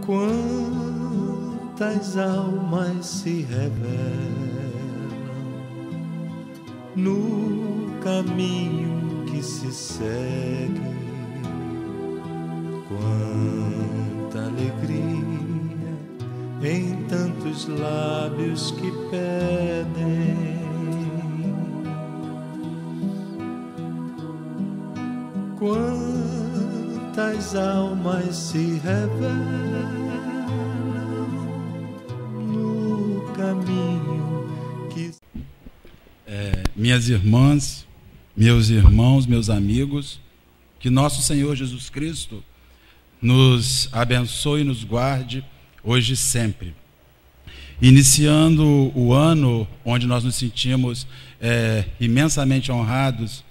Quantas almas se revelam no caminho que se segue, quanta alegria em tantos lábios que pedem, quantas almas se revelam caminho que... Minhas irmãs, meus irmãos, meus amigos, que nosso Senhor Jesus Cristo nos abençoe e nos guarde hoje e sempre. Iniciando o ano onde nós nos sentimos imensamente honrados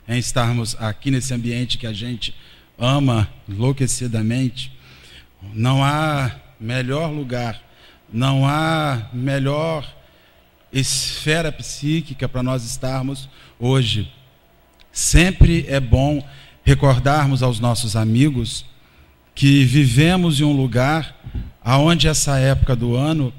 em estarmos aqui nesse ambiente que a gente ama enlouquecidamente, não há melhor lugar, não há melhor esfera psíquica para nós estarmos hoje. Sempre é bom recordarmos aos nossos amigos que vivemos em um lugar onde essa época do ano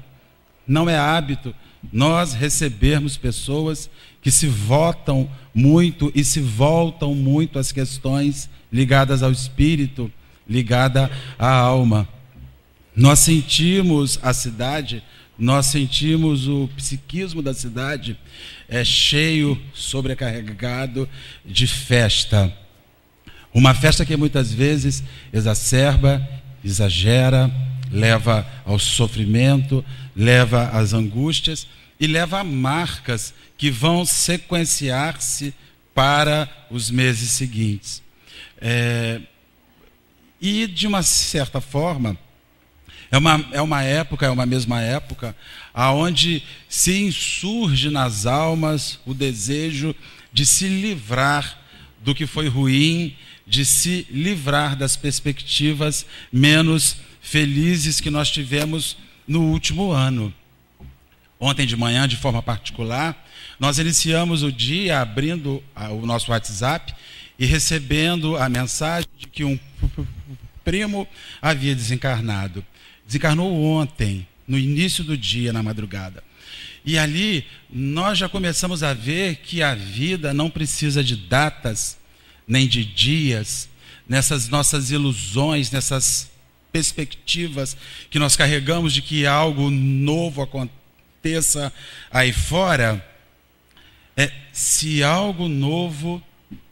não é hábito nós recebermos pessoas que se votam muito e se voltam muito às questões ligadas ao espírito, ligadas à alma. Nós sentimos a cidade, nós sentimos o psiquismo da cidade cheio, sobrecarregado de festa. Uma festa que muitas vezes exacerba, exagera, leva ao sofrimento, leva às angústias e leva a marcas que vão sequenciar-se para os meses seguintes. E de uma certa forma, é uma mesma época onde se insurge nas almas o desejo de se livrar do que foi ruim, de se livrar das perspectivas menos felizes que nós tivemos no último ano. Ontem de manhã, de forma particular, nós iniciamos o dia abrindo o nosso WhatsApp e recebendo a mensagem de que um primo havia desencarnado. Desencarnou ontem, no início do dia, na madrugada. E ali nós já começamos a ver que a vida não precisa de datas, nem de dias, nessas nossas ilusões, nessas perspectivas que nós carregamos de que algo novo aconteça aí fora. Se algo novo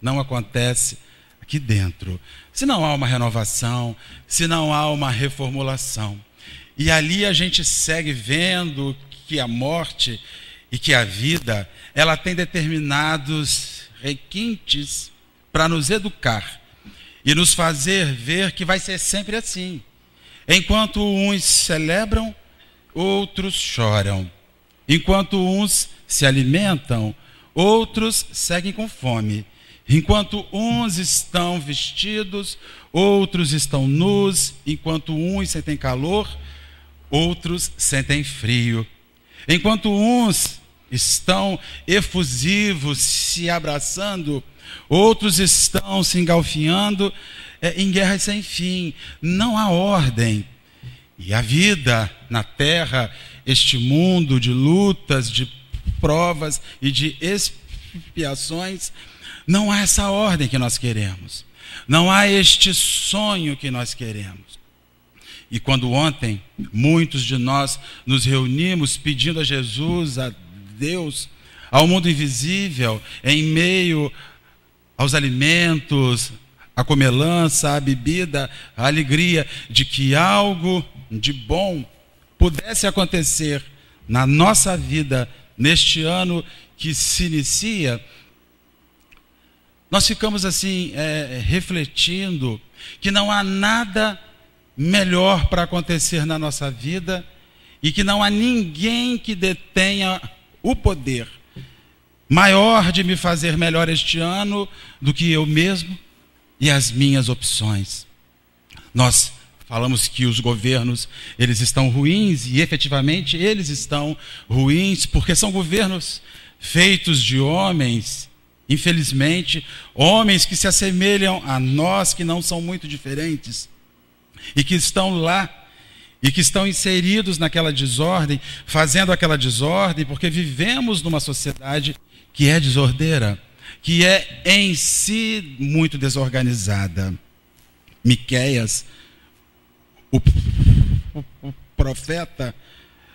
não acontece aqui dentro, se não há uma renovação, se não há uma reformulação. E ali a gente segue vendo que a morte e que a vida, ela tem determinados requintes para nos educar e nos fazer ver que vai ser sempre assim. Enquanto uns celebram, outros choram. Enquanto uns se alimentam, outros seguem com fome. Enquanto uns estão vestidos, outros estão nus. Enquanto uns sentem calor, outros sentem frio. Enquanto uns estão efusivos, se abraçando, outros estão se engalfinhando em guerras sem fim. Não há ordem. E a vida na terra, este mundo de lutas, de provas e de expiações, não há essa ordem que nós queremos. Não há este sonho que nós queremos. E quando ontem muitos de nós nos reunimos pedindo a Jesus, a Deus, ao mundo invisível, em meio aos alimentos, a comelança, a bebida, a alegria de que algo de bom pudesse acontecer na nossa vida neste ano que se inicia, nós ficamos assim refletindo que não há nada melhor para acontecer na nossa vida e que não há ninguém que detenha o poder maior de me fazer melhor este ano do que eu mesmo e as minhas opções. Nós falamos que os governos, eles estão ruins, e efetivamente eles estão ruins, porque são governos feitos de homens, infelizmente, homens que se assemelham a nós, que não são muito diferentes, e que estão lá e que estão inseridos naquela desordem, fazendo aquela desordem, porque vivemos numa sociedade que é desordeira, que é em si muito desorganizada. Miqueias, o profeta,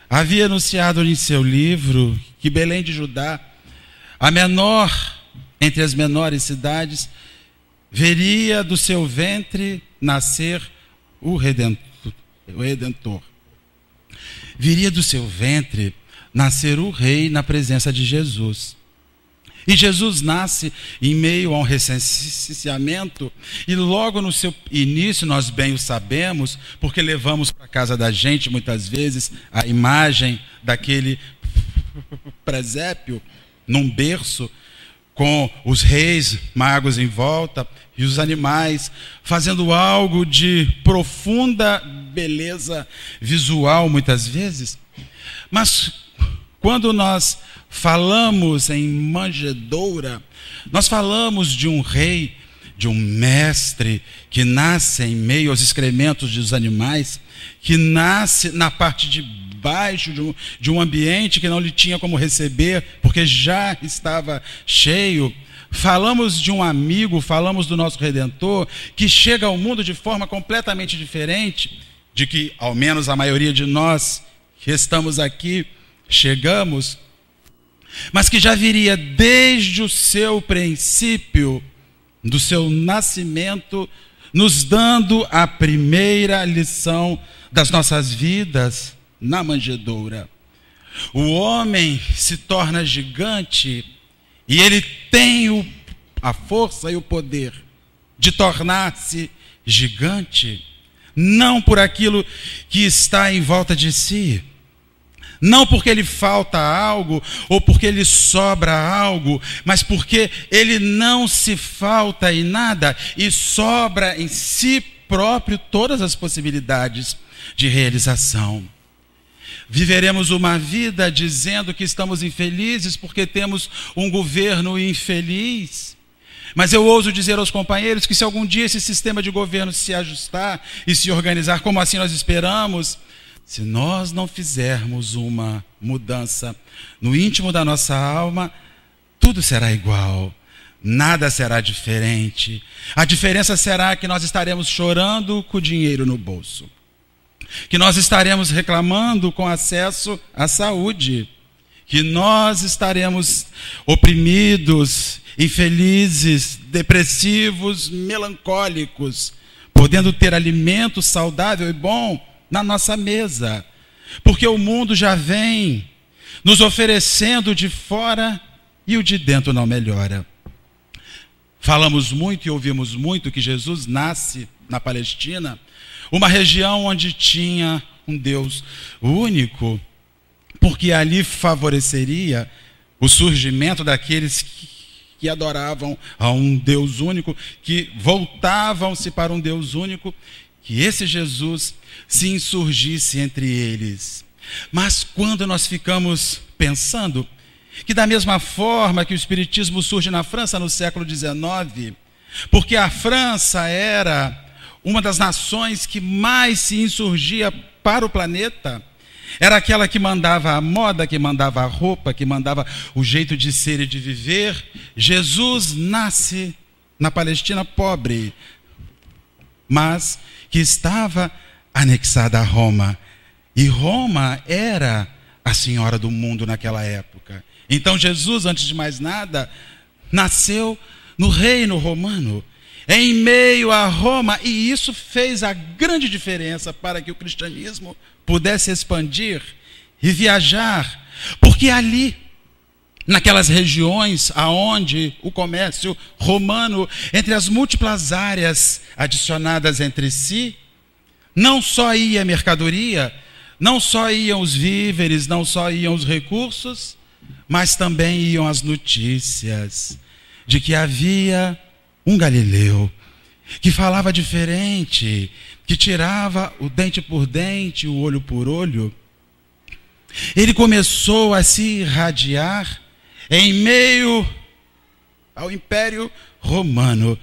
havia anunciado em seu livro que Belém de Judá, a menor entre as menores cidades, veria do seu ventre nascer o Redentor. Viria do seu ventre nascer o Rei na presença de Jesus. E Jesus nasce em meio a um recenseamento, e logo no seu início, nós bem o sabemos, porque levamos para a casa da gente, muitas vezes, a imagem daquele presépio, num berço, com os reis magos em volta, e os animais, fazendo algo de profunda beleza visual, muitas vezes. Mas quando nós falamos em manjedoura, nós falamos de um rei, de um mestre, que nasce em meio aos excrementos dos animais, que nasce na parte de baixo de um ambiente que não lhe tinha como receber, porque já estava cheio. Falamos de um amigo, falamos do nosso Redentor, que chega ao mundo de forma completamente diferente, de que ao menos a maioria de nós que estamos aqui chegamos, mas que já viria desde o seu princípio, do seu nascimento, nos dando a primeira lição das nossas vidas na manjedoura. O homem se torna gigante e ele tem a força e o poder de tornar-se gigante, não por aquilo que está em volta de si, não porque lhe falta algo ou porque lhe sobra algo, mas porque ele não se falta em nada e sobra em si próprio todas as possibilidades de realização. Viveremos uma vida dizendo que estamos infelizes porque temos um governo infeliz. Mas eu ouso dizer aos companheiros que se algum dia esse sistema de governo se ajustar e se organizar como assim nós esperamos, se nós não fizermos uma mudança no íntimo da nossa alma, tudo será igual, nada será diferente. A diferença será que nós estaremos chorando com o dinheiro no bolso, que nós estaremos reclamando com acesso à saúde, que nós estaremos oprimidos, infelizes, depressivos, melancólicos, podendo ter alimento saudável e bom na nossa mesa, porque o mundo já vem nos oferecendo de fora e o de dentro não melhora. Falamos muito e ouvimos muito que Jesus nasce na Palestina, uma região onde tinha um Deus único, porque ali favoreceria o surgimento daqueles que adoravam a um Deus único, que voltavam-se para um Deus único, que esse Jesus se insurgisse entre eles. Mas quando nós ficamos pensando que da mesma forma que o Espiritismo surge na França no século XIX, porque a França era uma das nações que mais se insurgia para o planeta, era aquela que mandava a moda, que mandava a roupa, que mandava o jeito de ser e de viver. Jesus nasce na Palestina pobre, mas que estava anexada a Roma. E Roma era a senhora do mundo naquela época. Então Jesus, antes de mais nada, nasceu no reino romano, em meio a Roma, e isso fez a grande diferença para que o cristianismo pudesse expandir e viajar, porque ali, naquelas regiões aonde o comércio romano, entre as múltiplas áreas adicionadas entre si, não só ia a mercadoria, não só iam os víveres, não só iam os recursos, mas também iam as notícias de que havia um galileu que falava diferente, que tirava o dente por dente, o olho por olho. Ele começou a se irradiar em meio ao Império Romano,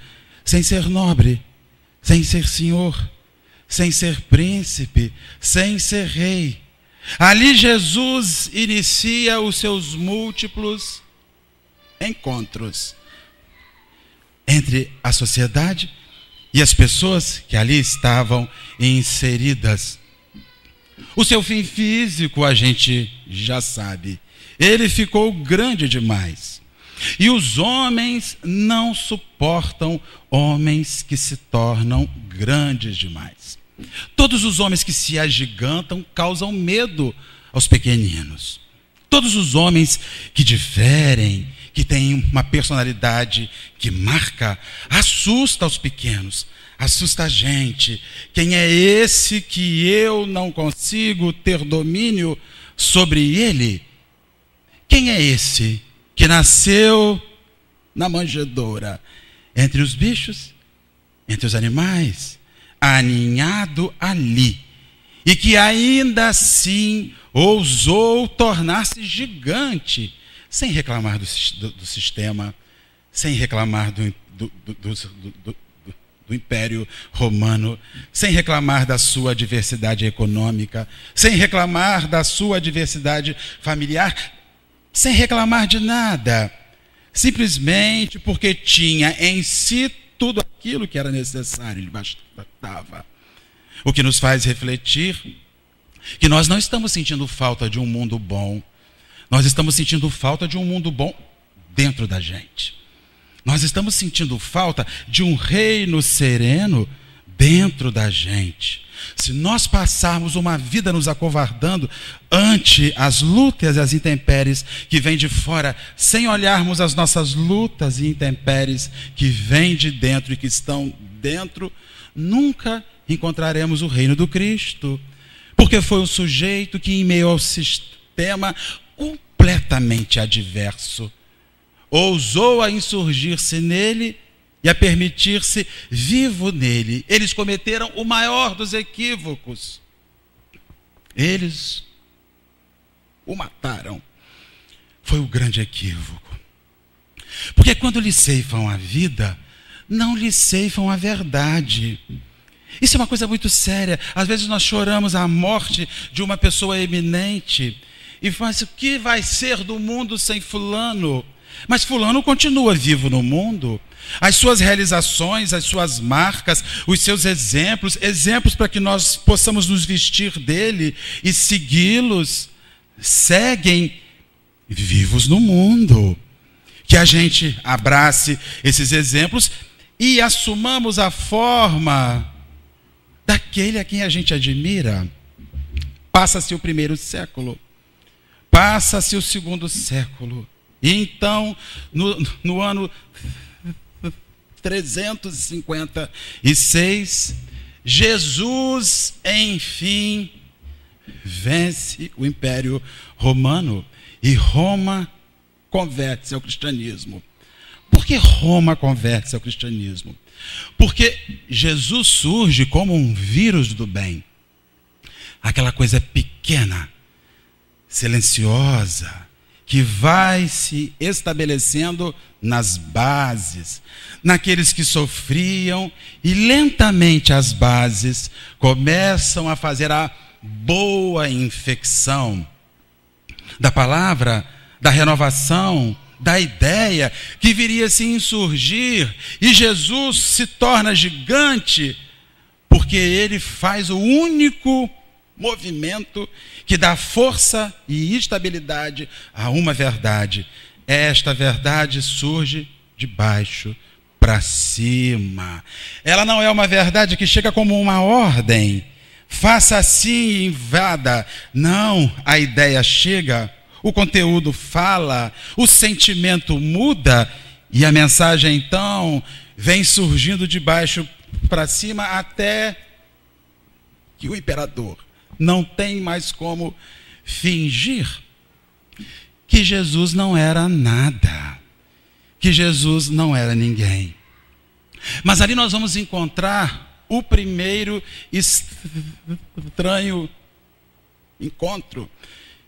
sem ser nobre, sem ser senhor, sem ser príncipe, sem ser rei. Ali Jesus inicia os seus múltiplos encontros entre a sociedade e as pessoas que ali estavam inseridas. O seu fim físico a gente já sabe. Ele ficou grande demais. E os homens não suportam homens que se tornam grandes demais. Todos os homens que se agigantam causam medo aos pequeninos. Todos os homens que diferem, que têm uma personalidade que marca, assusta os pequenos, assusta a gente. Quem é esse que eu não consigo ter domínio sobre ele? Quem é esse que nasceu na manjedoura, entre os bichos, entre os animais, aninhado ali, e que ainda assim ousou tornar-se gigante, sem reclamar do sistema, sem reclamar do Império Romano, sem reclamar da sua diversidade econômica, sem reclamar da sua diversidade familiar, sem reclamar de nada, simplesmente porque tinha em si tudo aquilo que era necessário, lhe bastava. O que nos faz refletir que nós não estamos sentindo falta de um mundo bom, nós estamos sentindo falta de um mundo bom dentro da gente. Nós estamos sentindo falta de um reino sereno dentro da gente. Se nós passarmos uma vida nos acovardando ante as lutas e as intempéries que vêm de fora, sem olharmos as nossas lutas e intempéries que vêm de dentro e que estão dentro, nunca encontraremos o reino do Cristo. Porque foi um sujeito que, em meio ao sistema completamente adverso, ousou a insurgir-se nele e a permitir-se vivo nele. Eles cometeram o maior dos equívocos. Eles o mataram. Foi o grande equívoco. Porque quando lhe ceifam a vida, não lhe ceifam a verdade. Isso é uma coisa muito séria. Às vezes nós choramos a morte de uma pessoa eminente e falamos: o que vai ser do mundo sem fulano? Mas fulano continua vivo no mundo. As suas realizações, as suas marcas, os seus exemplos para que nós possamos nos vestir dele e segui-los, seguem vivos no mundo. Que a gente abrace esses exemplos e assumamos a forma daquele a quem a gente admira. Passa-se o primeiro século, passa-se o segundo século, e então, no ano 356, Jesus, enfim, vence o Império Romano e Roma converte-se ao cristianismo. Por que Roma converte-se ao cristianismo? Porque Jesus surge como um vírus do bem. Aquela coisa pequena, silenciosa, que vai se estabelecendo nas bases, naqueles que sofriam, e lentamente as bases começam a fazer a boa infecção da palavra, da renovação, da ideia que viria a se insurgir, e Jesus se torna gigante, porque ele faz o único movimento que dá força e estabilidade a uma verdade. Esta verdade surge de baixo para cima. Ela não é uma verdade que chega como uma ordem, faça assim e invada. Não, a ideia chega, o conteúdo fala, o sentimento muda, e a mensagem então vem surgindo de baixo para cima, até que o imperador não tem mais como fingir que Jesus não era nada, que Jesus não era ninguém. Mas ali nós vamos encontrar o primeiro estranho encontro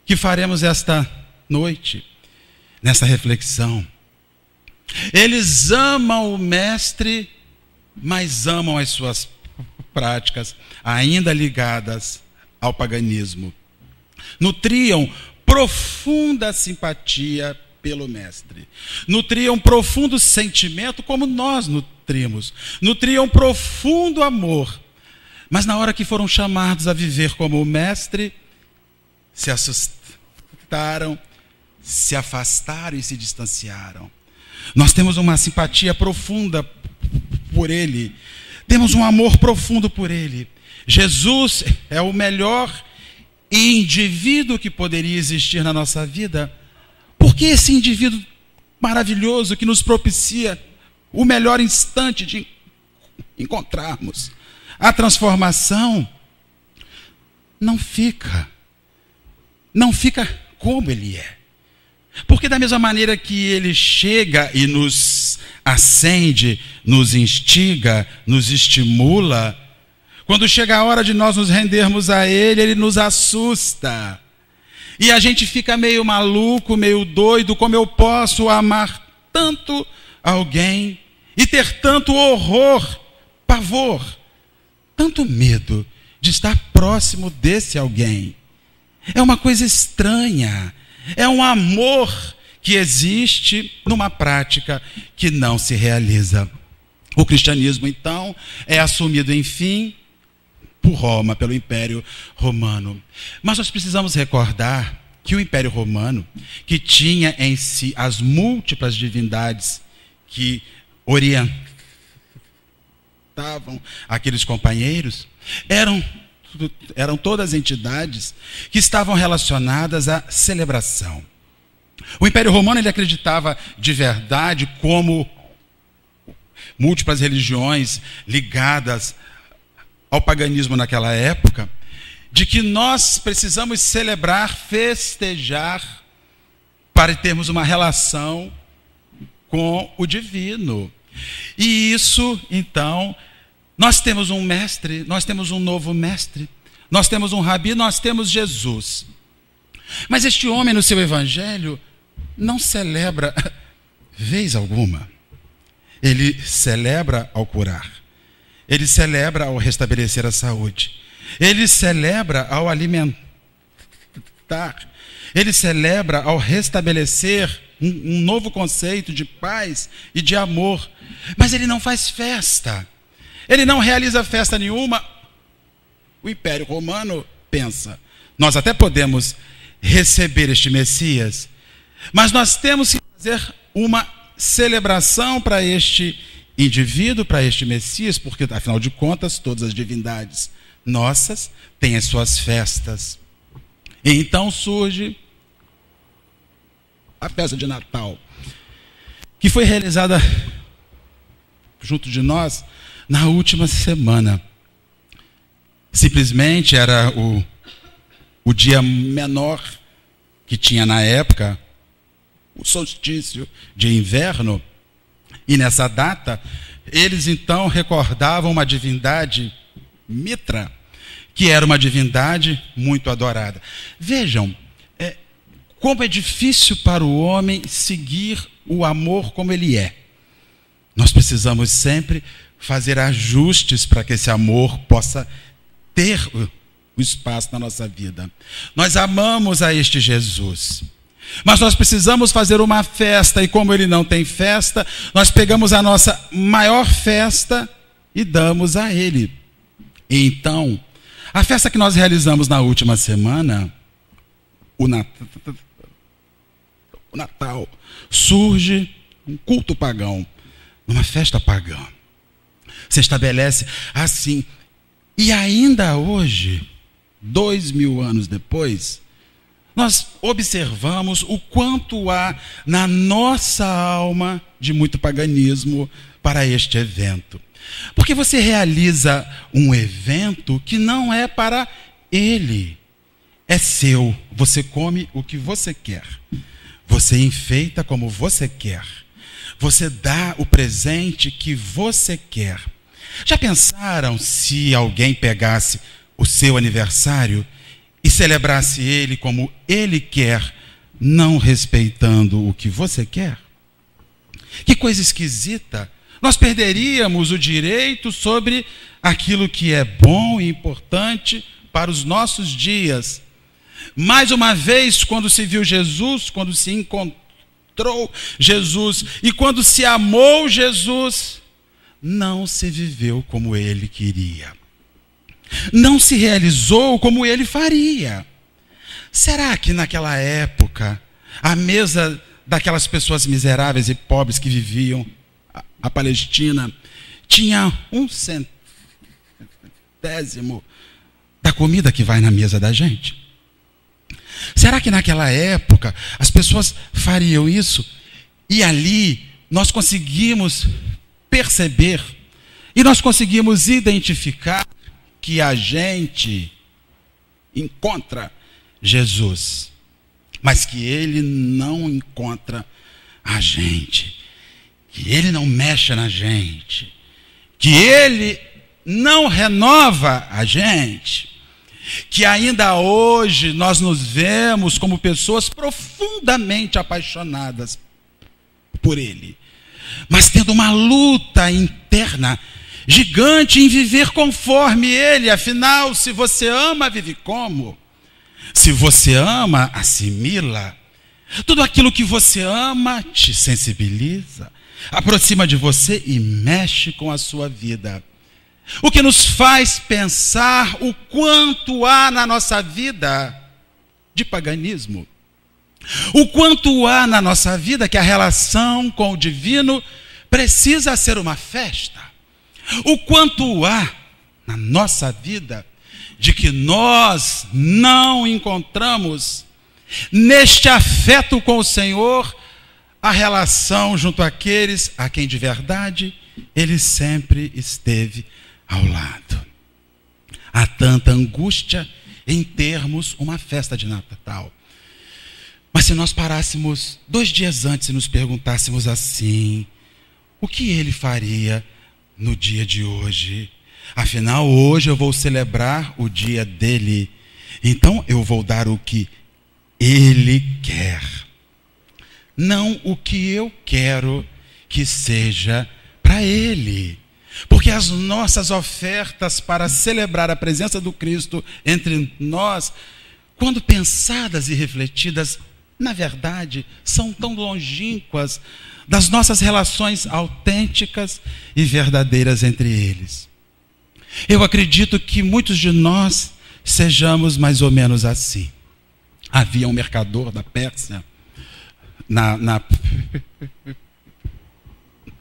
que faremos esta noite, nessa reflexão. Eles amam o Mestre, mas amam as suas práticas ainda ligadas ao paganismo. Nutriam profunda simpatia pelo Mestre. Nutriam profundo sentimento, como nós nutrimos. Nutriam profundo amor. Mas na hora que foram chamados a viver como o Mestre, se assustaram, se afastaram e se distanciaram. Nós temos uma simpatia profunda por Ele. Temos um amor profundo por Ele. Jesus é o melhor indivíduo que poderia existir na nossa vida. Porque esse indivíduo maravilhoso que nos propicia o melhor instante de encontrarmos a transformação, não fica como Ele é. Porque da mesma maneira que Ele chega e nos acende, nos instiga, nos estimula, quando chega a hora de nós nos rendermos a Ele, Ele nos assusta. E a gente fica meio maluco, meio doido, como eu posso amar tanto alguém e ter tanto horror, pavor, tanto medo de estar próximo desse alguém. É uma coisa estranha. É um amor que existe numa prática que não se realiza. O cristianismo, então, é assumido, enfim, por Roma, pelo Império Romano. Mas nós precisamos recordar que o Império Romano, que tinha em si as múltiplas divindades que orientavam aqueles companheiros, eram todas entidades que estavam relacionadas à celebração. O Império Romano, ele acreditava de verdade, como múltiplas religiões ligadas ao paganismo naquela época, de que nós precisamos celebrar, festejar, para termos uma relação com o divino. E isso, então, nós temos um mestre, nós temos um novo mestre, nós temos um rabi, nós temos Jesus. Mas este homem, no seu evangelho, não celebra vez alguma. Ele celebra ao curar. Ele celebra ao restabelecer a saúde. Ele celebra ao alimentar. Ele celebra ao restabelecer um novo conceito de paz e de amor. Mas ele não faz festa. Ele não realiza festa nenhuma. O Império Romano pensa: nós até podemos receber este Messias, mas nós temos que fazer uma celebração para este indivíduo, para este Messias, porque, afinal de contas, todas as divindades nossas têm as suas festas. E então surge a festa de Natal, que foi realizada junto de nós na última semana. Simplesmente era o dia menor que tinha na época, o solstício de inverno, e nessa data eles então recordavam uma divindade, Mitra, que era uma divindade muito adorada. Vejam, como é difícil para o homem seguir o amor como ele é. Nós precisamos sempre fazer ajustes para que esse amor possa ter o espaço na nossa vida. Nós amamos a este Jesus, mas nós precisamos fazer uma festa, e como ele não tem festa, nós pegamos a nossa maior festa e damos a ele. E então, a festa que nós realizamos na última semana, o Natal, surge um culto pagão, uma festa pagã. Se estabelece assim. E ainda hoje, 2000 anos depois, nós observamos o quanto há na nossa alma de muito paganismo para este evento. Porque você realiza um evento que não é para ele, é seu. Você come o que você quer, você enfeita como você quer, você dá o presente que você quer. Já pensaram se alguém pegasse o seu aniversário e celebrasse ele como ele quer, não respeitando o que você quer? Que coisa esquisita! Nós perderíamos o direito sobre aquilo que é bom e importante para os nossos dias. Mais uma vez, quando se viu Jesus, quando se encontrou Jesus e quando se amou Jesus, não se viveu como ele queria. Não se realizou como ele faria. Será que naquela época, à mesa daquelas pessoas miseráveis e pobres que viviam a Palestina, tinha 1/100 da comida que vai na mesa da gente? Será que naquela época as pessoas fariam isso? E ali nós conseguimos perceber e nós conseguimos identificar que a gente encontra Jesus, mas que ele não encontra a gente, que ele não mexe na gente, que ele não renova a gente, que ainda hoje nós nos vemos como pessoas profundamente apaixonadas por ele, mas tendo uma luta interna gigante em viver conforme ele. Afinal, se você ama, vive como? Se você ama, assimila. Tudo aquilo que você ama te sensibiliza, aproxima de você e mexe com a sua vida. O que nos faz pensar o quanto há na nossa vida de paganismo. O quanto há na nossa vida que a relação com o divino precisa ser uma festa. O quanto há na nossa vida de que nós não encontramos neste afeto com o Senhor a relação junto àqueles a quem de verdade ele sempre esteve ao lado. Há tanta angústia em termos uma festa de Natal. Mas se nós parássemos 2 dias antes e nos perguntássemos assim: o que ele faria no dia de hoje? Afinal, hoje eu vou celebrar o dia dele, então eu vou dar o que ele quer, não o que eu quero que seja para ele. Porque as nossas ofertas para celebrar a presença do Cristo entre nós, quando pensadas e refletidas, na verdade, são tão longínquas das nossas relações autênticas e verdadeiras entre eles. Eu acredito que muitos de nós sejamos mais ou menos assim. Havia um mercador da Pérsia, na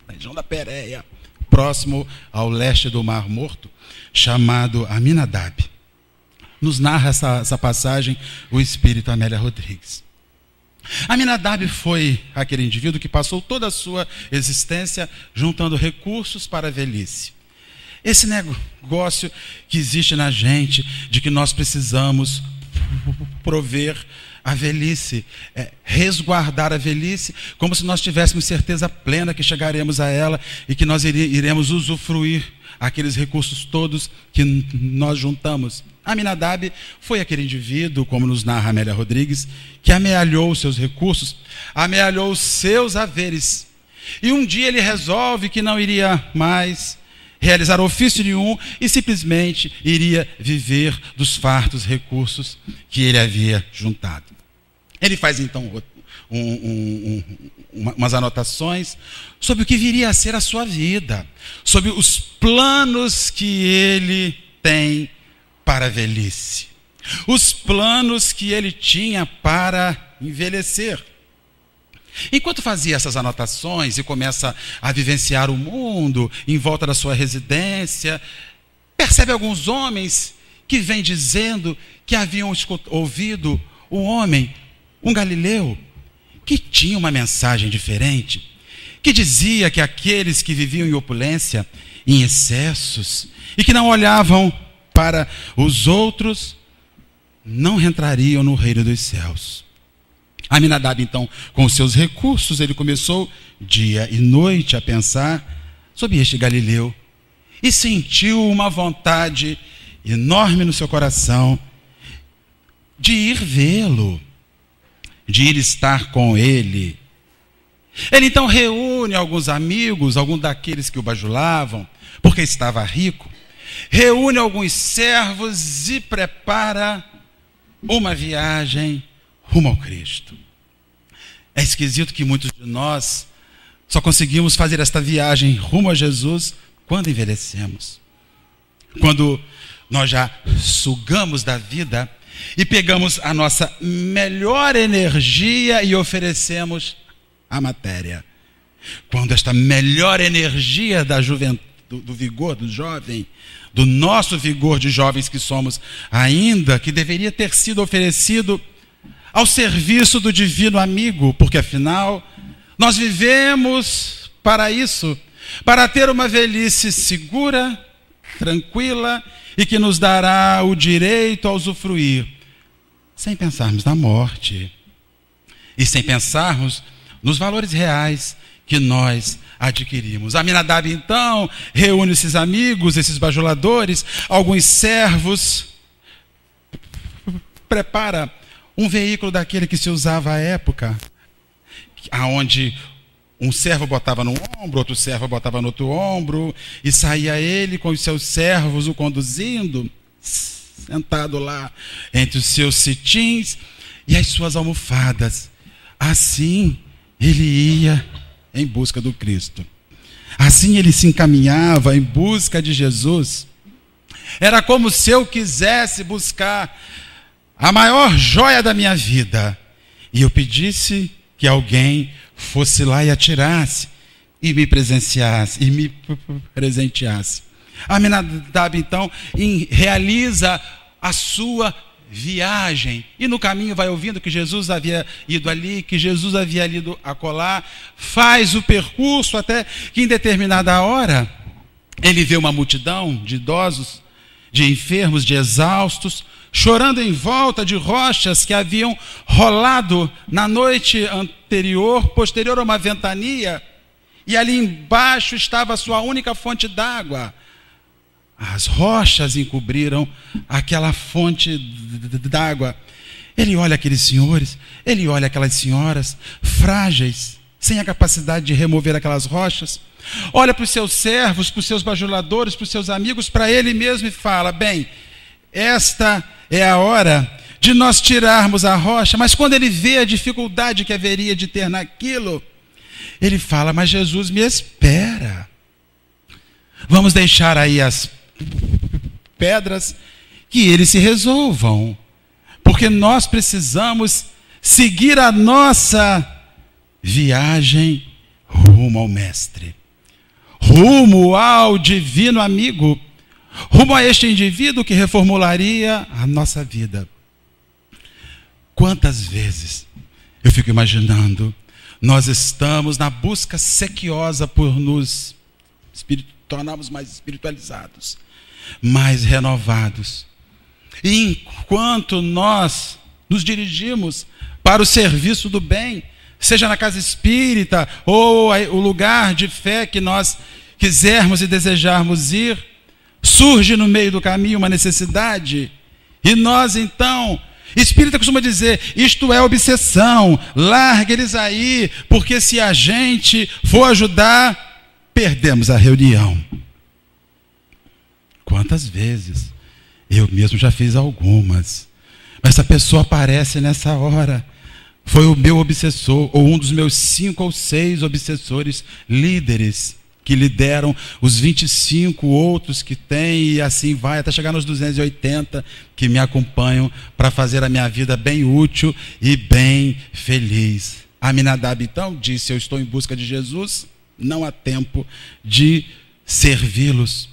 região da Pérea, próximo ao leste do Mar Morto, chamado Aminadab. Nos narra essa passagem o espírito Amélia Rodrigues. Aminadab foi aquele indivíduo que passou toda a sua existência juntando recursos para a velhice. Esse negócio que existe na gente, de que nós precisamos prover a velhice, resguardar a velhice, como se nós tivéssemos certeza plena que chegaremos a ela e que nós iremos usufruir aqueles recursos todos que nós juntamos. Aminadab foi aquele indivíduo, como nos narra Amélia Rodrigues, que amealhou os seus recursos, amealhou os seus haveres. E um dia ele resolve que não iria mais realizar ofício nenhum e simplesmente iria viver dos fartos recursos que ele havia juntado. Ele faz então umas anotações sobre o que viria a ser a sua vida, sobre os planos que ele tem para a velhice, os planos que ele tinha para envelhecer. Enquanto fazia essas anotações e começa a vivenciar o mundo em volta da sua residência, percebe alguns homens que vêm dizendo que haviam ouvido um homem, um galileu, que tinha uma mensagem diferente, que dizia que aqueles que viviam em opulência, em excessos, e que não olhavam para os outros, não entrariam no reino dos céus. Aminadab, então, com os seus recursos, ele começou dia e noite a pensar sobre este galileu e sentiu uma vontade enorme no seu coração de ir vê-lo, de ir estar com ele. Ele então reúne alguns amigos, alguns daqueles que o bajulavam, porque estava rico, reúne alguns servos e prepara uma viagem rumo ao Cristo. É esquisito que muitos de nós só conseguimos fazer esta viagem rumo a Jesus quando envelhecemos. Quando nós já sugamos da vida e pegamos a nossa melhor energia e oferecemos à matéria. Quando esta melhor energia da juventude, do vigor do jovem, do nosso vigor de jovens que somos ainda, que deveria ter sido oferecido ao serviço do divino amigo, porque afinal nós vivemos para isso, para ter uma velhice segura, tranquila e que nos dará o direito a usufruir, sem pensarmos na morte e sem pensarmos nos valores reais que nós adquirimos. Aminadab, então, reúne esses amigos, esses bajuladores, alguns servos, prepara um veículo daquele que se usava à época, aonde um servo botava num ombro, outro servo botava no outro ombro, e saía ele com os seus servos o conduzindo, sentado lá entre os seus cetins e as suas almofadas. Assim ele ia em busca do Cristo. Assim ele se encaminhava em busca de Jesus. Era como se eu quisesse buscar a maior joia da minha vida e eu pedisse que alguém fosse lá e atirasse e me presenciasse e me presenteasse. Aminadab então realiza a sua viagem e no caminho vai ouvindo que Jesus havia ido ali, que Jesus havia ido acolá, faz o percurso até que em determinada hora ele vê uma multidão de idosos, de enfermos, de exaustos, chorando em volta de rochas que haviam rolado na noite anterior, posterior a uma ventania, e ali embaixo estava a sua única fonte d'água. As rochas encobriram aquela fonte d'água. Ele olha aqueles senhores, ele olha aquelas senhoras frágeis, sem a capacidade de remover aquelas rochas. Olha para os seus servos, para os seus bajuladores, para os seus amigos, para ele mesmo e fala: bem, esta é a hora de nós tirarmos a rocha. Mas quando ele vê a dificuldade que haveria de ter naquilo, ele fala: mas Jesus me espera. Vamos deixar aí as pedras, que eles se resolvam, porque nós precisamos seguir a nossa viagem rumo ao Mestre, rumo ao divino amigo, rumo a este indivíduo que reformularia a nossa vida. Quantas vezes eu fico imaginando, nós estamos na busca sequiosa por nos tornarmos mais espiritualizados, mais renovados. E enquanto nós nos dirigimos para o serviço do bem, seja na casa espírita ou o lugar de fé que nós quisermos e desejarmos ir, surge no meio do caminho uma necessidade, e nós então, espírita costuma dizer, isto é obsessão, largue eles aí, porque se a gente for ajudar, perdemos a reunião. Quantas vezes eu mesmo já fiz algumas, mas essa pessoa aparece nessa hora, foi o meu obsessor, ou um dos meus 5 ou 6 obsessores líderes, que lideram os 25 outros que tem, e assim vai, até chegar nos 280 que me acompanham para fazer a minha vida bem útil e bem feliz. Aminadab então disse: eu estou em busca de Jesus, não há tempo de servi-los.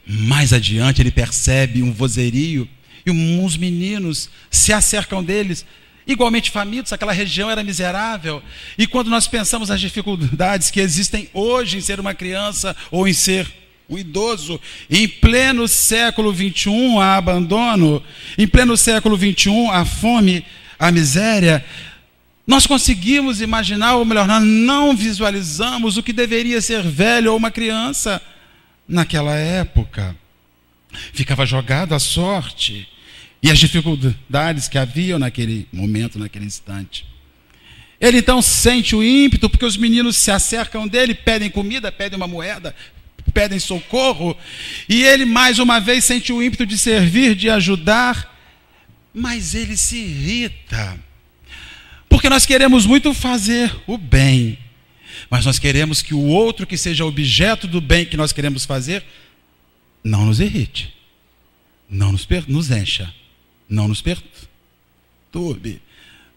Mais adiante ele percebe um vozerio e uns meninos se acercam deles, igualmente famintos. Aquela região era miserável, e quando nós pensamos nas dificuldades que existem hoje em ser uma criança ou em ser um idoso, em pleno século XXI, há abandono, em pleno século XXI, há fome, há miséria, nós conseguimos imaginar, ou melhor, nós não visualizamos o que deveria ser velho ou uma criança naquela época. Ficava jogado à sorte e as dificuldades que haviam naquele momento, naquele instante. Ele então sente o ímpeto, porque os meninos se acercam dele, pedem comida, pedem uma moeda, pedem socorro, e ele mais uma vez sente o ímpeto de servir, de ajudar, mas ele se irrita, porque nós queremos muito fazer o bem, mas nós queremos que o outro que seja objeto do bem que nós queremos fazer, não nos irrite, não nos encha, não nos perturbe,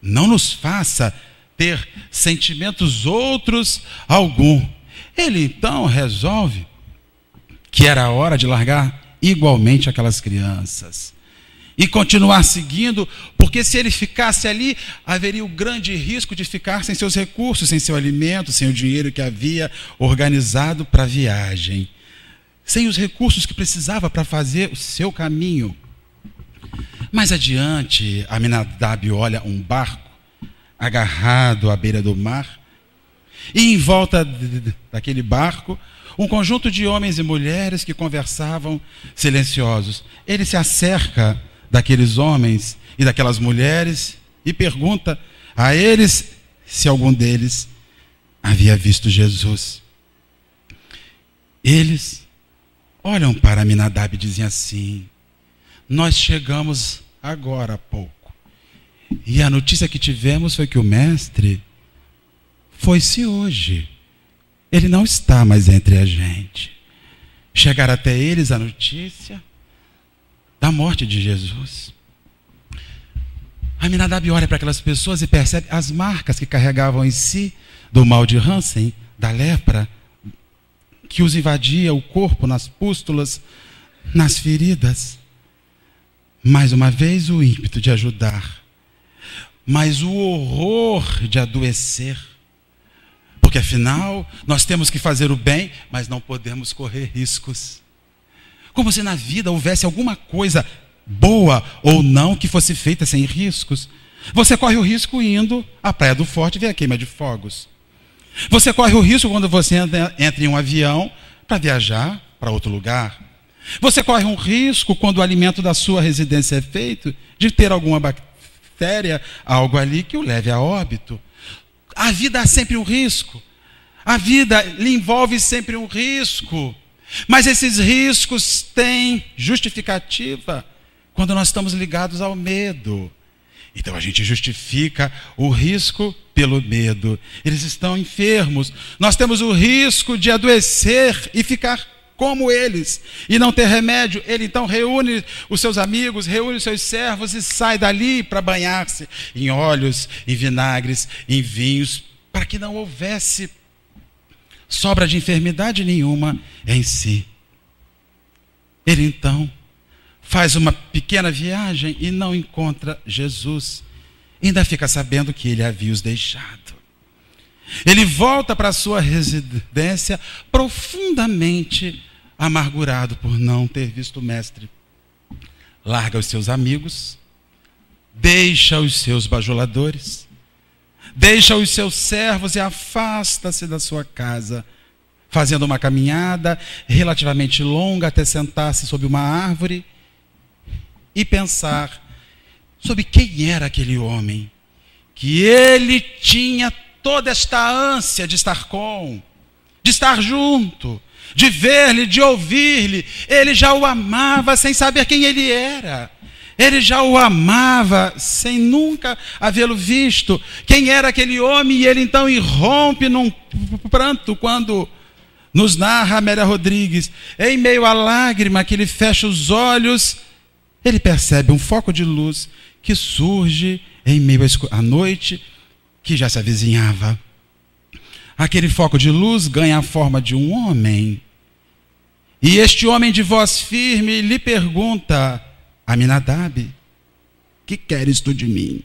não nos faça ter sentimentos outros algum. Ele então resolve que era a hora de largar igualmente aquelas crianças e continuar seguindo, porque se ele ficasse ali, haveria o grande risco de ficar sem seus recursos, sem seu alimento, sem o dinheiro que havia organizado para a viagem, sem os recursos que precisava para fazer o seu caminho. Mais adiante, Aminadab olha um barco agarrado à beira do mar, e em volta daquele barco, um conjunto de homens e mulheres que conversavam silenciosos. Ele se acerca daqueles homens e daquelas mulheres e pergunta a eles se algum deles havia visto Jesus. Eles olham para Aminadab e dizem assim: nós chegamos agora há pouco, e a notícia que tivemos foi que o mestre foi-se hoje. Ele não está mais entre a gente. Chegar até eles a notícia da morte de Jesus. Aminadab olha para aquelas pessoas e percebe as marcas que carregavam em si do mal de Hansen, da lepra, que os invadia o corpo, nas pústulas, nas feridas. Mais uma vez o ímpeto de ajudar, mas o horror de adoecer. Porque afinal, nós temos que fazer o bem, mas não podemos correr riscos. Como se na vida houvesse alguma coisa boa ou não que fosse feita sem riscos. Você corre o risco indo à Praia do Forte ver a queima de fogos. Você corre o risco quando você entra em um avião para viajar para outro lugar. Você corre um risco quando o alimento da sua residência é feito de ter alguma bactéria, algo ali que o leve a óbito. A vida há sempre um risco. A vida lhe envolve sempre um risco. Mas esses riscos têm justificativa quando nós estamos ligados ao medo. Então a gente justifica o risco pelo medo. Eles estão enfermos. Nós temos o risco de adoecer e ficar como eles e não ter remédio. Ele então reúne os seus amigos, reúne os seus servos e sai dali para banhar-se em óleos, em vinagres, em vinhos, para que não houvesse sobra de enfermidade nenhuma em si. Ele então faz uma pequena viagem e não encontra Jesus. Ainda fica sabendo que ele havia os deixado. Ele volta para a sua residência profundamente amargurado por não ter visto o mestre. Larga os seus amigos, deixa os seus bajuladores, deixa os seus servos e afasta-se da sua casa, fazendo uma caminhada relativamente longa até sentar-se sob uma árvore e pensar sobre quem era aquele homem que ele tinha toda esta ânsia de estar com, de estar junto, de ver-lhe, de ouvir-lhe. Ele já o amava sem saber quem ele era. Ele já o amava sem nunca havê-lo visto. Quem era aquele homem? E ele então irrompe num pranto quando nos narra Amélia Rodrigues. Em meio à lágrima que ele fecha os olhos, ele percebe um foco de luz que surge em meio à noite que já se avizinhava. Aquele foco de luz ganha a forma de um homem. E este homem de voz firme lhe pergunta: Aminadab, que queres tu de mim?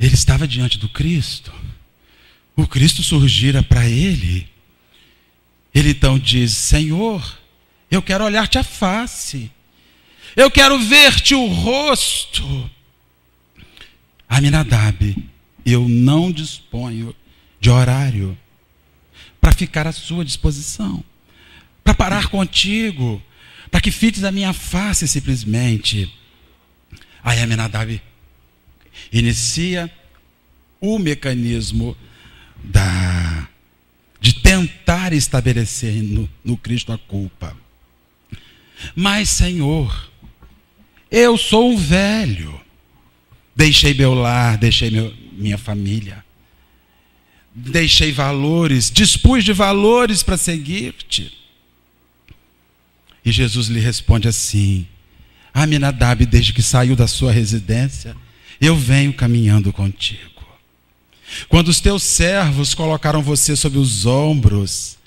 Ele estava diante do Cristo. O Cristo surgira para ele. Ele então diz: Senhor, eu quero olhar-te a face. Eu quero ver-te o rosto. Aminadab, eu não disponho de horário para ficar à sua disposição, para parar contigo, para que fites a minha face simplesmente. Aí Aminadab inicia o mecanismo de tentar julgar e estabelecer no Cristo a culpa. Mas, Senhor, eu sou um velho. Deixei meu lar, deixei minha família. Deixei valores, dispus de valores para seguir-te. E Jesus lhe responde assim: Aminadab, desde que saiu da sua residência, eu venho caminhando contigo. Quando os teus servos colocaram você sobre os ombros,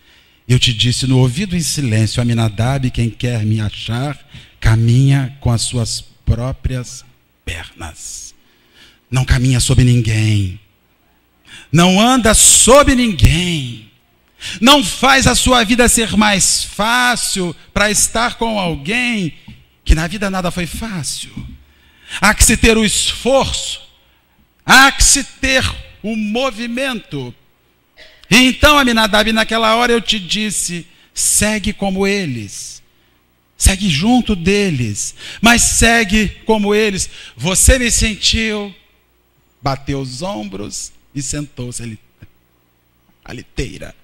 eu te disse no ouvido em silêncio: Aminadab, quem quer me achar, caminha com as suas próprias pernas. Não caminha sobre ninguém. Não anda sobre ninguém. Não faz a sua vida ser mais fácil para estar com alguém que na vida nada foi fácil. Há que se ter o esforço. Há que se ter o movimento. E então, Aminadab, naquela hora eu te disse: segue como eles. Segue junto deles. Mas segue como eles. Você me sentiu, bateu os ombros e sentou-se à liteira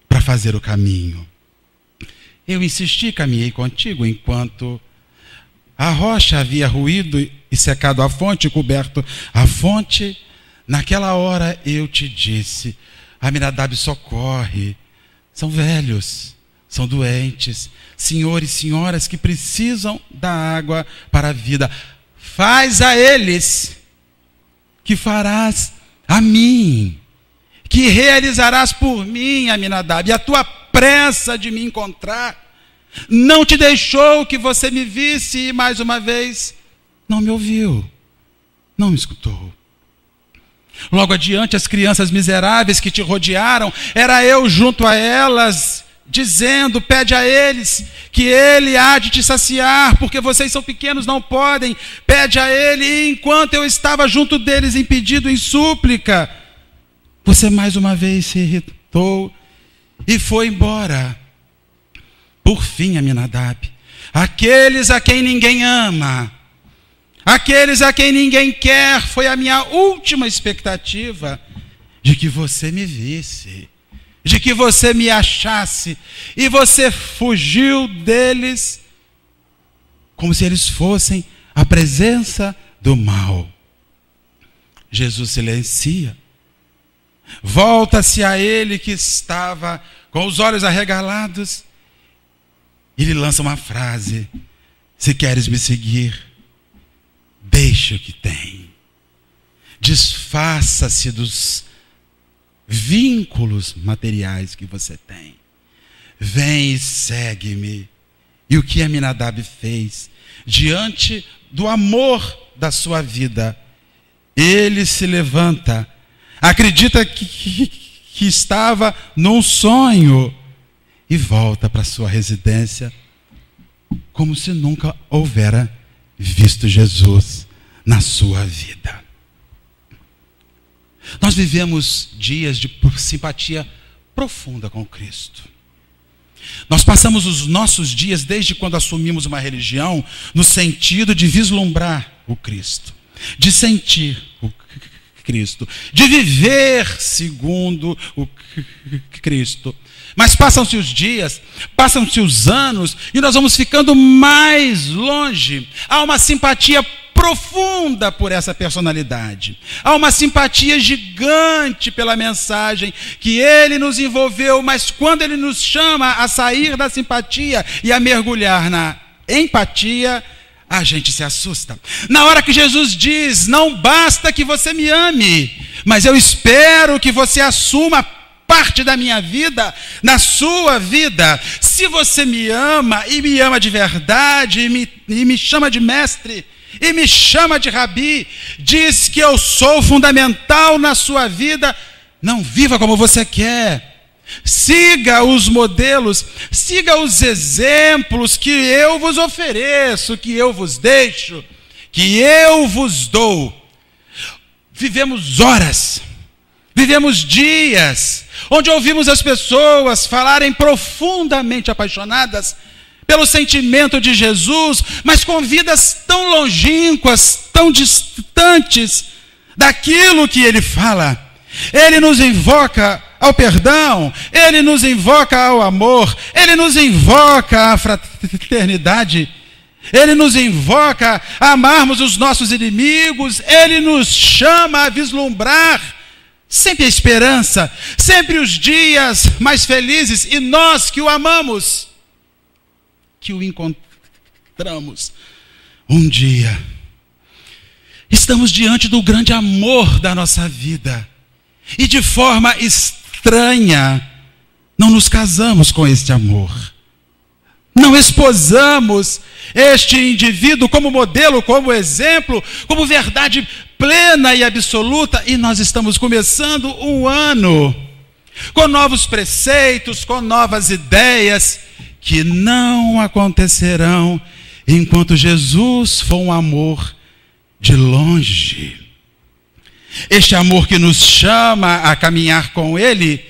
para fazer o caminho. Eu insisti, caminhei contigo enquanto a rocha havia ruído e secado a fonte, coberto a fonte. Naquela hora eu te disse: Aminadab, socorre. São velhos, são doentes, senhores e senhoras que precisam da água para a vida. Faz a eles que farás a mim, que realizarás por mim, Aminadab. E a tua pressa de me encontrar não te deixou que você me visse e mais uma vez não me ouviu, não me escutou. Logo adiante, as crianças miseráveis que te rodearam, era eu junto a elas, dizendo: pede a eles, que ele há de te saciar, porque vocês são pequenos, não podem. Pede a ele. E enquanto eu estava junto deles em pedido, em súplica, você mais uma vez se irritou e foi embora. Por fim, Aminadab, aqueles a quem ninguém ama, aqueles a quem ninguém quer, foi a minha última expectativa de que você me visse, de que você me achasse, e você fugiu deles como se eles fossem a presença do mal. Jesus silencia, volta-se a ele que estava com os olhos arregalados e lhe lança uma frase: se queres me seguir, deixa o que tem. Desfaça-se dos vínculos materiais que você tem. Vem e segue-me. E o que Aminadab fez? Diante do amor da sua vida, ele se levanta, acredita que estava num sonho e volta para sua residência como se nunca houvera visto Jesus na sua vida. Nós vivemos dias de simpatia profunda com Cristo. Nós passamos os nossos dias, desde quando assumimos uma religião, no sentido de vislumbrar o Cristo, de sentir o Cristo, de viver segundo o Cristo. Mas passam-se os dias, passam-se os anos, e nós vamos ficando mais longe. Há uma simpatia profunda por essa personalidade. Há uma simpatia gigante pela mensagem que ele nos envolveu, mas quando ele nos chama a sair da simpatia e a mergulhar na empatia, a gente se assusta. Na hora que Jesus diz: não basta que você me ame, mas eu espero que você assuma parte da minha vida na sua vida. Se você me ama, e me ama de verdade, e me chama de mestre, e me chama de rabi, diz que eu sou fundamental na sua vida, não viva como você quer. Siga os modelos, siga os exemplos que eu vos ofereço, que eu vos deixo, que eu vos dou. Vivemos horas, vivemos dias, onde ouvimos as pessoas falarem profundamente apaixonadas pelo sentimento de Jesus, mas com vidas tão longínquas, tão distantes daquilo que ele fala. Ele nos invoca ao perdão, Ele nos invoca ao amor, Ele nos invoca à fraternidade, Ele nos invoca a amarmos os nossos inimigos, Ele nos chama a vislumbrar sempre a esperança, sempre os dias mais felizes, e nós que o amamos, que o encontramos um dia, estamos diante do grande amor da nossa vida, e de forma estranha, não nos casamos com este amor, não esposamos este indivíduo como modelo, como exemplo, como verdade plena e absoluta, e nós estamos começando um ano com novos preceitos, com novas ideias, que não acontecerão enquanto Jesus for um amor de longe. Este amor que nos chama a caminhar com Ele,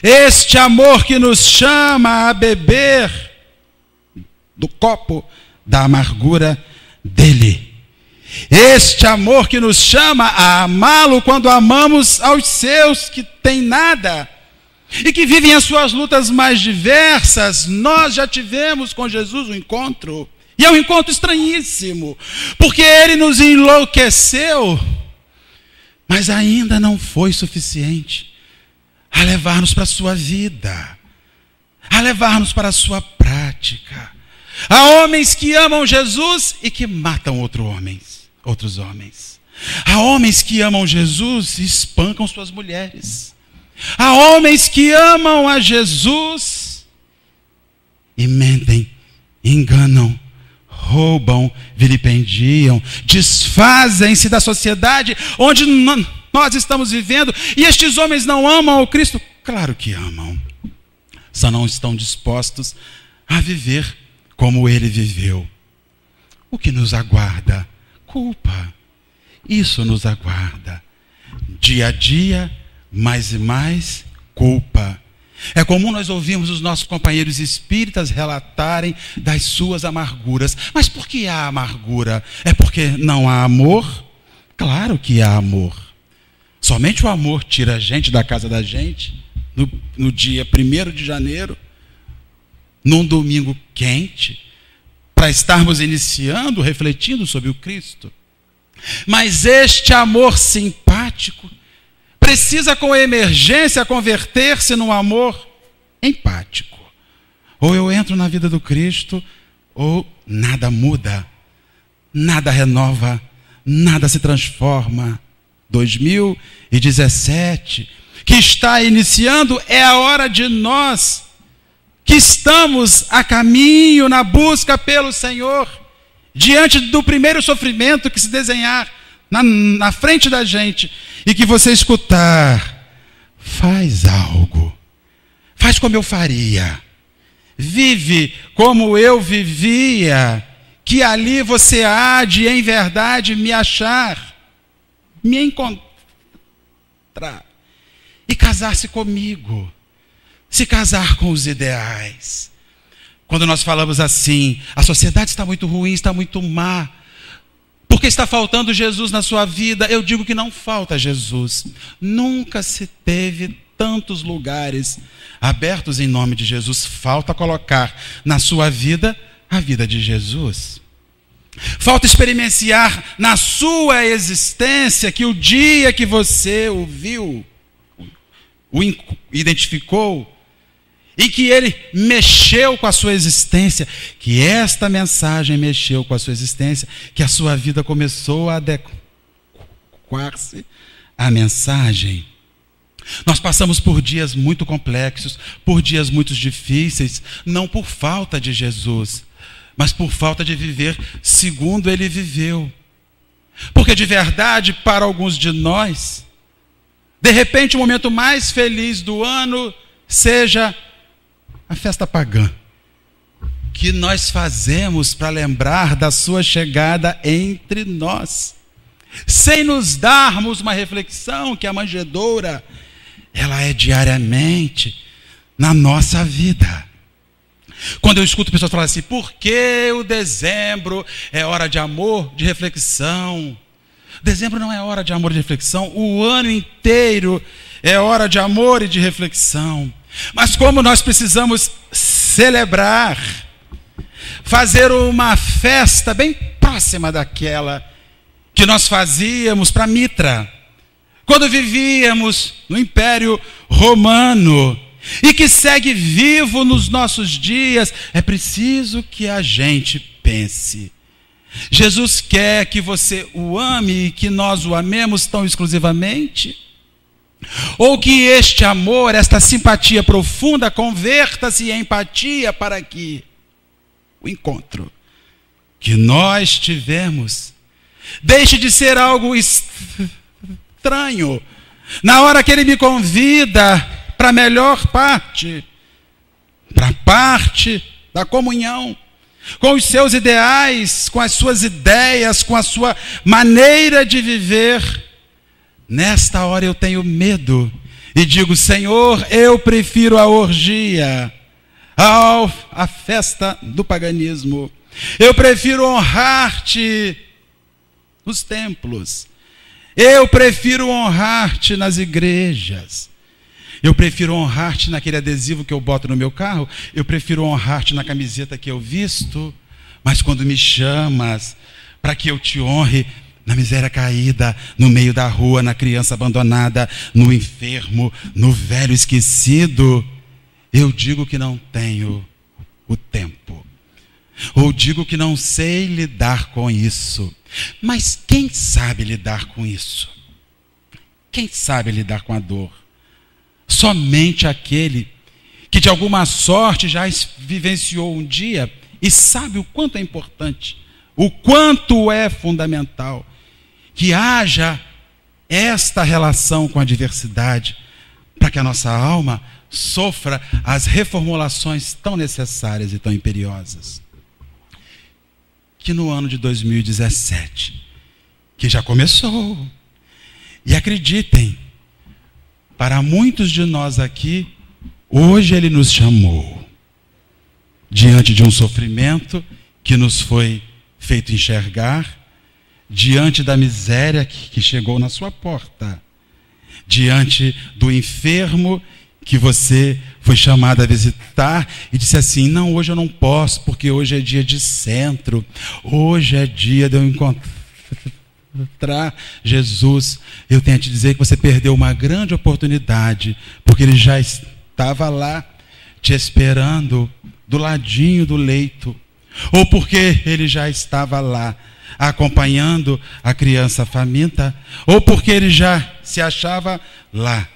este amor que nos chama a beber do copo da amargura dele, este amor que nos chama a amá-lo quando amamos aos seus que têm nada e que vivem as suas lutas mais diversas. Nós já tivemos com Jesus um encontro, e é um encontro estranhíssimo, porque Ele nos enlouqueceu, mas ainda não foi suficiente a levar-nos para a sua vida, a levar-nos para a sua prática. Há homens que amam Jesus e que matam outros homens. Há homens que amam Jesus e espancam suas mulheres. Há homens que amam a Jesus e mentem, enganam, roubam, vilipendiam, desfazem-se da sociedade onde nós estamos vivendo. E estes homens não amam ao Cristo? Claro que amam. Só não estão dispostos a viver como Ele viveu. O que nos aguarda? Culpa. Isso nos aguarda. Dia a dia, mais e mais culpa. É comum nós ouvirmos os nossos companheiros espíritas relatarem das suas amarguras. Mas por que há amargura? É porque não há amor? Claro que há amor. Somente o amor tira a gente da casa da gente no dia 1º de janeiro, num domingo quente, para estarmos iniciando, refletindo sobre o Cristo. Mas este amor simpático precisa com emergência converter-se num amor empático. Ou eu entro na vida do Cristo, ou nada muda, nada renova, nada se transforma. 2017, que está iniciando, é a hora de nós, que estamos a caminho na busca pelo Senhor, diante do primeiro sofrimento que se desenhar na frente da gente, e que você escutar, faz algo, faz como eu faria, vive como eu vivia, que ali você há de em verdade me achar, me encontrar e casar-se comigo, se casar com os ideais. Quando nós falamos assim, a sociedade está muito ruim, está muito má, porque está faltando Jesus na sua vida, eu digo que não falta Jesus. Nunca se teve tantos lugares abertos em nome de Jesus. Falta colocar na sua vida a vida de Jesus. Falta experienciar na sua existência que o dia que você o viu, o identificou, e que ele mexeu com a sua existência, que esta mensagem mexeu com a sua existência, que a sua vida começou a adequar-se à mensagem. Nós passamos por dias muito complexos, por dias muito difíceis, não por falta de Jesus, mas por falta de viver segundo Ele viveu. Porque de verdade, para alguns de nós, de repente o momento mais feliz do ano seja a festa pagã, que nós fazemos para lembrar da sua chegada entre nós, sem nos darmos uma reflexão que a manjedoura, ela é diariamente na nossa vida. Quando eu escuto pessoas falarem assim, por que o dezembro é hora de amor, de reflexão? Dezembro não é hora de amor e de reflexão, o ano inteiro é hora de amor e de reflexão. Mas como nós precisamos celebrar, fazer uma festa bem próxima daquela que nós fazíamos para Mitra, quando vivíamos no Império Romano, e que segue vivo nos nossos dias, é preciso que a gente pense. Jesus quer que você o ame e que nós o amemos tão exclusivamente? Ou que este amor, esta simpatia profunda, converta-se em empatia para que o encontro que nós tivemos deixe de ser algo estranho na hora que ele me convida para a melhor parte, para a parte da comunhão, com os seus ideais, com as suas ideias, com a sua maneira de viver. Nesta hora eu tenho medo e digo: Senhor, eu prefiro a orgia à festa do paganismo. Eu prefiro honrar-te nos templos. Eu prefiro honrar-te nas igrejas. Eu prefiro honrar-te naquele adesivo que eu boto no meu carro. Eu prefiro honrar-te na camiseta que eu visto. Mas quando me chamas para que eu te honre na miséria caída, no meio da rua, na criança abandonada, no enfermo, no velho esquecido, eu digo que não tenho o tempo. Ou digo que não sei lidar com isso. Mas quem sabe lidar com isso? Quem sabe lidar com a dor? Somente aquele que de alguma sorte já vivenciou um dia e sabe o quanto é importante, o quanto é fundamental que haja esta relação com a diversidade, para que a nossa alma sofra as reformulações tão necessárias e tão imperiosas. Que no ano de 2017, que já começou, e acreditem, para muitos de nós aqui, hoje ele nos chamou, diante de um sofrimento que nos foi feito enxergar, diante da miséria que chegou na sua porta, diante do enfermo que você foi chamado a visitar e disse assim: não, hoje eu não posso, porque hoje é dia de centro, hoje é dia de eu encontrar Jesus. Eu tenho a te dizer que você perdeu uma grande oportunidade, porque ele já estava lá te esperando do ladinho do leito, ou porque ele já estava lá acompanhando a criança faminta, ou porque ele já se achava lá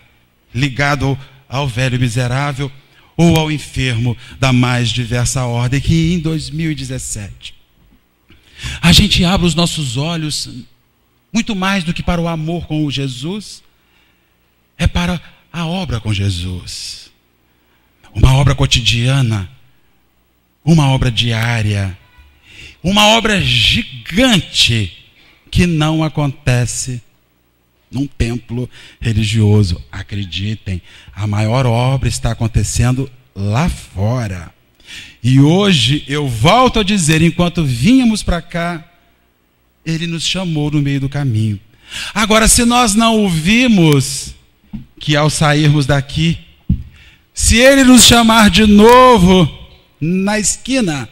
ligado ao velho miserável ou ao enfermo da mais diversa ordem. Que em 2017 a gente abre os nossos olhos muito mais do que para o amor com o Jesus, é para a obra com Jesus, uma obra cotidiana, uma obra diária, uma obra gigante que não acontece num templo religioso. Acreditem, a maior obra está acontecendo lá fora. E hoje eu volto a dizer, enquanto vínhamos para cá, ele nos chamou no meio do caminho. Agora, se nós não o vimos, que ao sairmos daqui, se ele nos chamar de novo na esquina,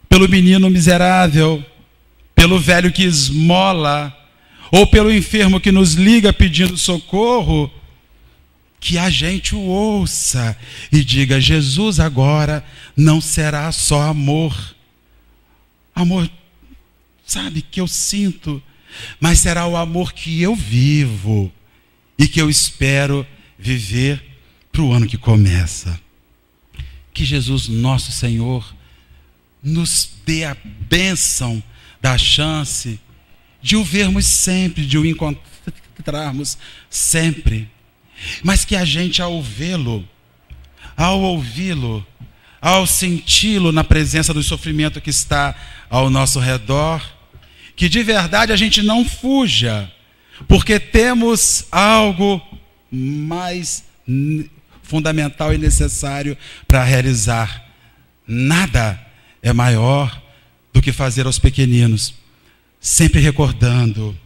pelo menino miserável, pelo velho que esmola, ou pelo enfermo que nos liga pedindo socorro, que a gente o ouça e diga: Jesus agora não será só amor, sabe, que eu sinto, mas será o amor que eu vivo e que eu espero viver para o ano que começa. Que Jesus, nosso Senhor, nos dê a bênção da chance de o vermos sempre, de o encontrarmos sempre, mas que a gente, ao vê-lo, ao ouvi-lo, ao senti-lo na presença do sofrimento que está ao nosso redor, que de verdade a gente não fuja, porque temos algo mais fundamental e necessário para realizar. Nada é maior do que fazer aos pequeninos, sempre recordando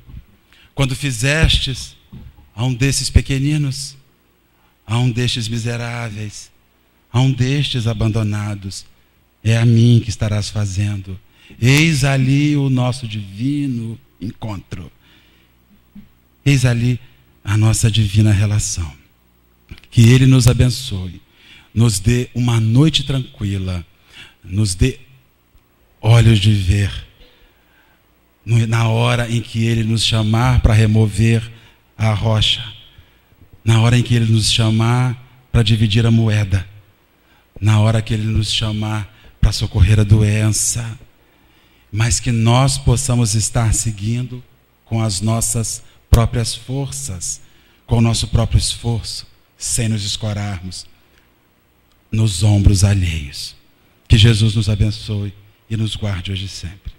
quando fizestes a um desses pequeninos, a um destes miseráveis, a um destes abandonados, é a mim que estarás fazendo. Eis ali o nosso divino encontro. Eis ali a nossa divina relação. Que Ele nos abençoe, nos dê uma noite tranquila, nos dê olhos de ver, na hora em que Ele nos chamar para remover a rocha, na hora em que Ele nos chamar para dividir a moeda, na hora que Ele nos chamar para socorrer a doença, mas que nós possamos estar seguindo com as nossas próprias forças, com o nosso próprio esforço, sem nos escorarmos nos ombros alheios. Que Jesus nos abençoe e nos guarde hoje e sempre.